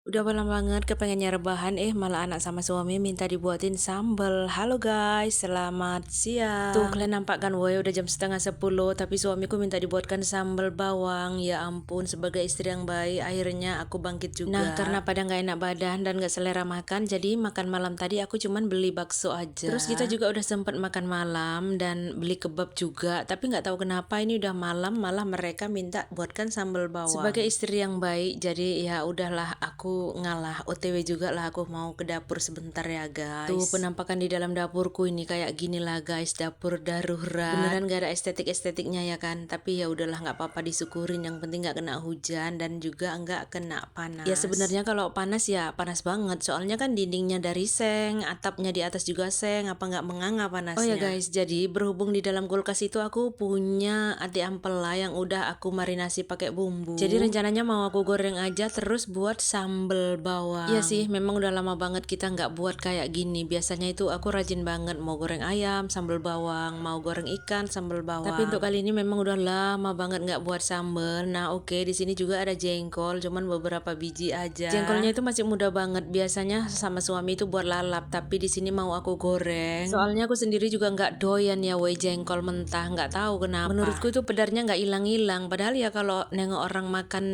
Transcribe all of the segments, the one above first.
Udah malam banget kepengennya rebahan malah anak sama suami minta dibuatin sambal. Halo guys, selamat siang. Tuh kalian nampak kan woy udah jam setengah 10 tapi suamiku minta dibuatkan sambal bawang. Ya ampun, sebagai istri yang baik akhirnya aku bangkit juga. Nah karena pada nggak enak badan dan nggak selera makan, jadi makan malam tadi aku cuman beli bakso aja. Terus kita juga udah sempet makan malam dan beli kebab juga, tapi nggak tahu kenapa ini udah malam malah mereka minta buatkan sambal bawang. Sebagai istri yang baik, jadi ya udahlah aku ngalah, OTW juga lah aku mau ke dapur sebentar ya guys. Tuh penampakan di dalam dapurku ini kayak gini lah guys, dapur darurat. Beneran gak ada estetiknya ya kan, tapi ya udahlah nggak apa-apa disyukurin, yang penting nggak kena hujan dan juga nggak kena panas. Ya sebenarnya kalau panas ya panas banget, soalnya kan dindingnya dari seng, atapnya di atas juga seng, apa nggak menganga panasnya. Oh ya guys, jadi berhubung di dalam kulkas itu aku punya ati ampela yang udah aku marinasi pakai bumbu. Jadi rencananya mau aku goreng aja terus buat sambal bawang. Iya sih, memang udah lama banget kita nggak buat kayak gini. Biasanya itu aku rajin banget mau goreng ayam, sambal bawang, mau goreng ikan, sambal bawang. Tapi untuk kali ini memang udah lama banget nggak buat sambal. Nah oke, di sini juga ada jengkol, cuman beberapa biji aja. Jengkolnya itu masih muda banget. Biasanya sama suami itu buat lalap, tapi di sini mau aku goreng. Soalnya aku sendiri juga nggak doyan ya woi jengkol mentah, nggak tahu kenapa. Menurutku itu pedarnya nggak hilang-hilang. Padahal ya kalau nengok orang makan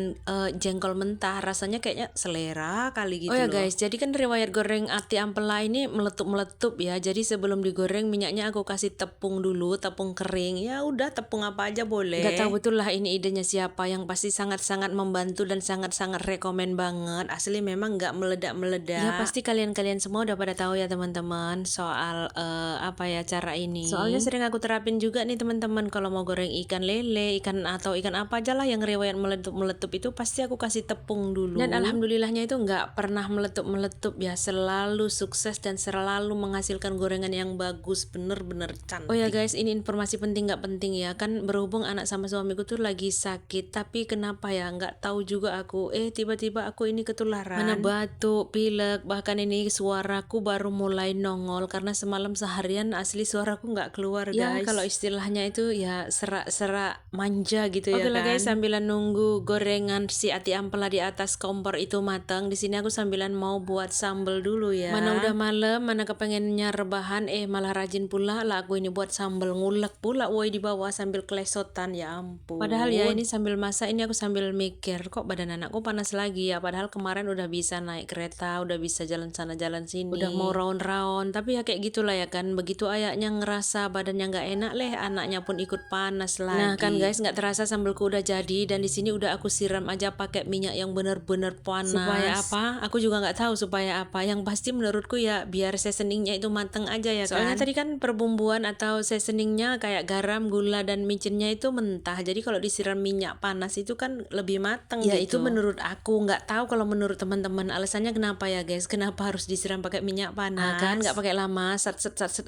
jengkol mentah rasanya kayaknya selera kali gitu. Oh ya guys, jadi kan riwayat goreng ati ampela ini meletup-meletup ya. Jadi sebelum digoreng minyaknya aku kasih tepung dulu, tepung kering. Ya udah tepung apa aja boleh. Gak tahu betul lah ini idenya siapa, yang pasti sangat-sangat membantu dan sangat-sangat rekomen banget. Asli memang nggak meledak-meledak. Ya pasti kalian-kalian semua udah pada tahu ya teman-teman soal apa ya cara ini. Soalnya sering aku terapin juga nih teman-teman, kalau mau goreng ikan lele, ikan atau ikan apa aja lah yang riwayat meletup-meletup itu pasti aku kasih tepung dulu. Dan alhamdulillahnya itu nggak pernah meletup-meletup ya, selalu sukses dan selalu menghasilkan gorengan yang bagus, bener-bener cantik. Oh ya guys, ini informasi penting nggak penting ya, kan berhubung anak sama suamiku tuh lagi sakit, tapi kenapa ya nggak tahu juga aku, tiba-tiba aku ini ketularan. Mana batuk, pilek, bahkan ini suaraku baru mulai nongol karena semalam seharian asli suaraku nggak keluar guys. Ya kalau istilahnya itu ya serak-serak manja gitu ya kan. Oke lah guys, sambilan nunggu gorengan si ati ampela di atas kompor itu matang, di sini aku sambilan mau buat sambal dulu ya. Mana udah malam, mana kepengennya rebahan, malah rajin pula lah aku ini buat sambal, ngulek pula woi di bawah sambil kelesotan, ya ampun. Padahal ya ini sambil masak ini aku sambil mikir kok badan anakku panas lagi ya, padahal kemarin udah bisa naik kereta, udah bisa jalan sana jalan sini, udah mau raun-raun, tapi ya kayak gitulah ya kan, begitu ayahnya ngerasa badannya nggak enak leh, anaknya pun ikut panas lagi. Nah kan guys, nggak terasa sambelku udah jadi dan di sini udah aku siram aja pakai minyak yang bener-bener panas. Supaya apa? Aku juga nggak tahu supaya apa. Yang pasti menurutku ya biar seasoningnya itu mateng aja ya kan. Soalnya tadi kan perbumbuan atau seasoningnya kayak garam, gula dan micinnya itu mentah. Jadi kalau disiram minyak panas itu kan lebih mateng ya gitu. Itu menurut aku, nggak tahu kalau menurut teman-teman alasannya kenapa ya guys. Kenapa harus disiram pakai minyak panas? Kan nggak pakai lama, sat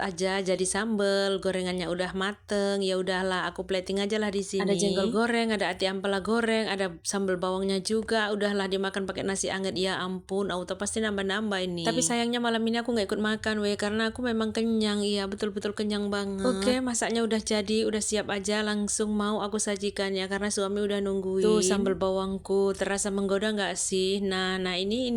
aja jadi sambel. Gorengannya udah mateng, ya udahlah aku plating aja lah di sini. Ada jengkol goreng, ada ati ampela goreng, ada sambal bawangnya juga. Udahlah dimakan pakai nasi anget, ya ampun, auto pasti nambah-nambah ini. Tapi sayangnya malam ini aku nggak ikut makan weh, karena aku memang kenyang, iya betul-betul kenyang banget. Oke, masaknya udah jadi, udah siap aja, langsung mau aku sajikan ya, karena suami udah nungguin. Tuh sambal bawangku, terasa menggoda nggak sih? Nah ini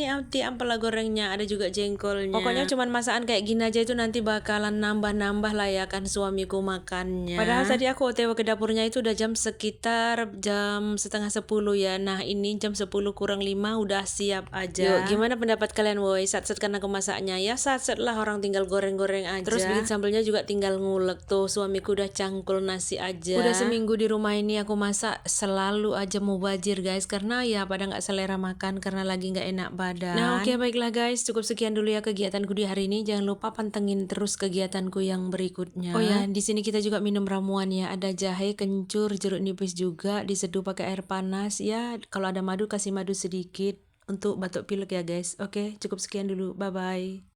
ati ampela gorengnya, ada juga jengkolnya. Pokoknya cuman masakan kayak gini aja itu nanti bakalan nambah-nambah lah ya kan suamiku makannya. Padahal tadi aku OTW ke dapurnya itu udah sekitar jam setengah 10 ya. Nah ini jam 10 kurang 5 udah siap aja. Yuk gimana pendapat kalian woi? Satset kan aku masaknya ya, satset lah, orang tinggal goreng-goreng aja. Terus bikin sambelnya juga tinggal ngulek. Tuh suamiku udah cangkul nasi aja. Udah seminggu di rumah ini aku masak selalu aja mubazir guys, karena ya pada nggak selera makan karena lagi nggak enak badan. Nah oke, baiklah guys, cukup sekian dulu ya kegiatanku di hari ini. Jangan lupa pantengin terus kegiatanku yang berikutnya. Oh ya, di sini kita juga minum ramuan ya. Ada jahe, kencur, jeruk nipis juga, diseduh pakai air panas ya. Kalau ada madu kasih madu sedikit untuk batuk pilek ya guys. Oke, cukup sekian dulu. Bye bye.